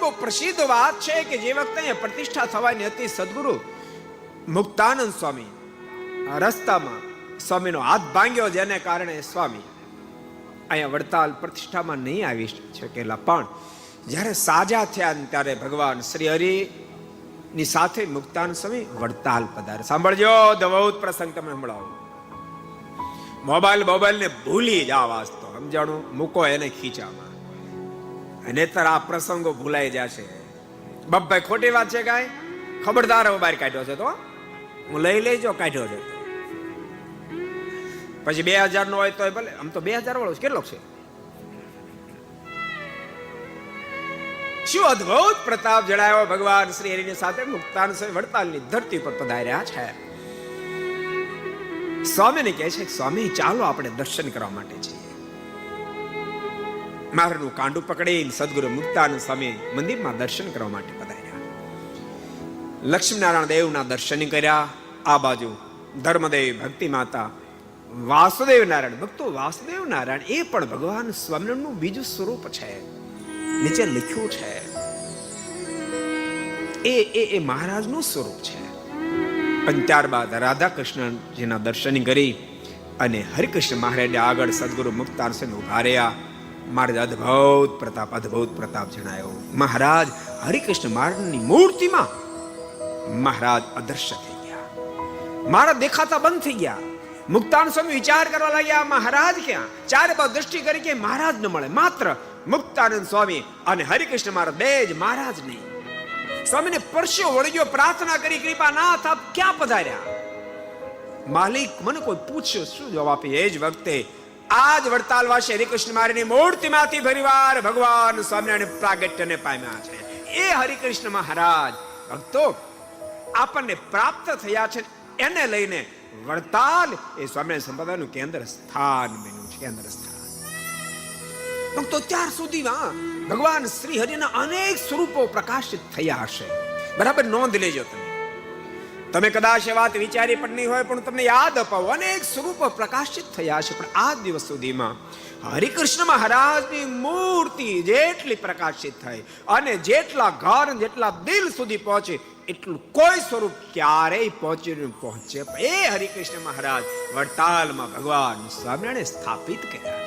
બહુ પ્રસિદ્ધ વાત છે કે જે વખતે અહીંયા પ્રતિષ્ઠા થવાની હતી, સદગુરુ મુક્તાનંદ સ્વામી રસ્તામાં સ્વામીનો હાથ ભાંગ્યો, જેને કારણે સ્વામી અહીંયા વડતાલ પ્રતિષ્ઠામાં નહીં આવી શકેલા. પણ જ્યારે સાજા થયા ત્યારે ભગવાન શ્રી હરિ ની સાથે મુક્તાનંદ સ્વામી વડતાલ પધારે. સાંભળજો, દવૌત પ્રસંગ તમે સંભળાવો. મોબાઈલ ને ભૂલી જાવ, વાસ્તો સમજાણું મૂકો એને ખીચામાં, અને આ પ્રસંગો ભૂલાઈ જશે. બાપભાઈ ખોટી વાત છે કાંઈ? ખબરદાર હવે બહાર કાઢ્યો છે તો હું લઈ લેજો, કાઢ્યો છે પછી 2000 નો હોય તો ભલે, આમ તો 2000 વાળો કેટલો છે? શું અદ્ભુત પ્રતાપ જણાવ્યો ભગવાન શ્રી હરિની સાથે મુક્તાનંદ સ્વામી વડતાલની ધરતી પર પધાર્યા છે. સ્વામીને કહે છે, સ્વામી ચાલો આપણે દર્શન કરવા માટે છીએ. મારનું કાંડું પકડીને સદગુરુ મુક્તાનંદ સ્વામી મંદિરમાં દર્શન કરવા માટે પધાર્યા. લક્ષ્મીનારાયણ દેવના દર્શન કર્યા. આ બાજુ ધર્મદેવ, ભક્તિ માતા, વાસુદેવ નારાયણ, ભક્તો વાસુદેવ નારાયણ એ પણ ભગવાન સ્વામિનારાયણનું બીજું સ્વરૂપ છે. નીચે લખ્યું છે એ મહારાજનું સ્વરૂપ છે. પણ ત્યારબાદ રાધા કૃષ્ણજીના દર્શન કરી અને હરિકૃષ્ણ મહારાજે આગળ સદગુરુ મુક્તાનંદ સ્વામી ઉભા રહ્યા. મહારાજ અદ્ભુત પ્રતાપ જણાયો. મહારાજ હરિકૃષ્ણ મહારાજની મૂર્તિમાં મહારાજ અદૃશ્ય થઈ ગયા. મહારાજ દેખાતા બંધ થઈ ગયા. મુક્તાનંદ સ્વામી વિચાર કરવા લાગ્યા, મહારાજ ક્યાં? ચારે બાજુ દ્રષ્ટિ કરી કે મહારાજ ન મળે. માત્ર મુક્તાનંદ સ્વામી અને હરિકૃષ્ણ મહારાજ બે જ, મહારાજ નહીં. સ્વામીને પરસ્યો વળગ્યો, પ્રાર્થના કરી, કૃપાનાથ આપ ક્યાં પધાર્યા? માલિક મને કોઈ પૂછ્યો, શું જવાબ આપી? એ જ વખતે આજ વડતાલવાસી હરિકૃષ્ણ મહારાજની મૂર્તિમાંથી ફરીવાર ભગવાન સ્વામિનારાયણ પ્રાગટ્યને પામ્યા છે. એ હરિકૃષ્ણ મહારાજ ભક્તો આપણને પ્રાપ્ત થયા છે. એને લઈને વડતાલ એ સ્વામિનારાયણ સંપ્રદાયનું કેન્દ્ર સ્થાન બન્યું છે. કેન્દ્ર સ્થાન ભક્તો ત્યાર સુધીમાં ભગવાન શ્રી હરિના અનેક સ્વરૂપો પ્રકાશિત થયા હશે. બરાબર નોંધ લેજો. તમે કદાચ એ વાત વિચારી પણ નહીં હોય, પણ તમને યાદ અપાવો, અનેક સ્વરૂપો પ્રકાશિત થયા છે. પણ આ દિવસ સુધીમાં હરિકૃષ્ણ મહારાજની મૂર્તિ જેટલી પ્રકાશિત થઈ અને જેટલા ઘર, જેટલા દિલ સુધી પહોંચે, એટલું કોઈ સ્વરૂપ ક્યારેય પહોંચે. એ હરિકૃષ્ણ મહારાજ વડતાલમાં ભગવાન સ્વામિનારાયણે સ્થાપિત કર્યા.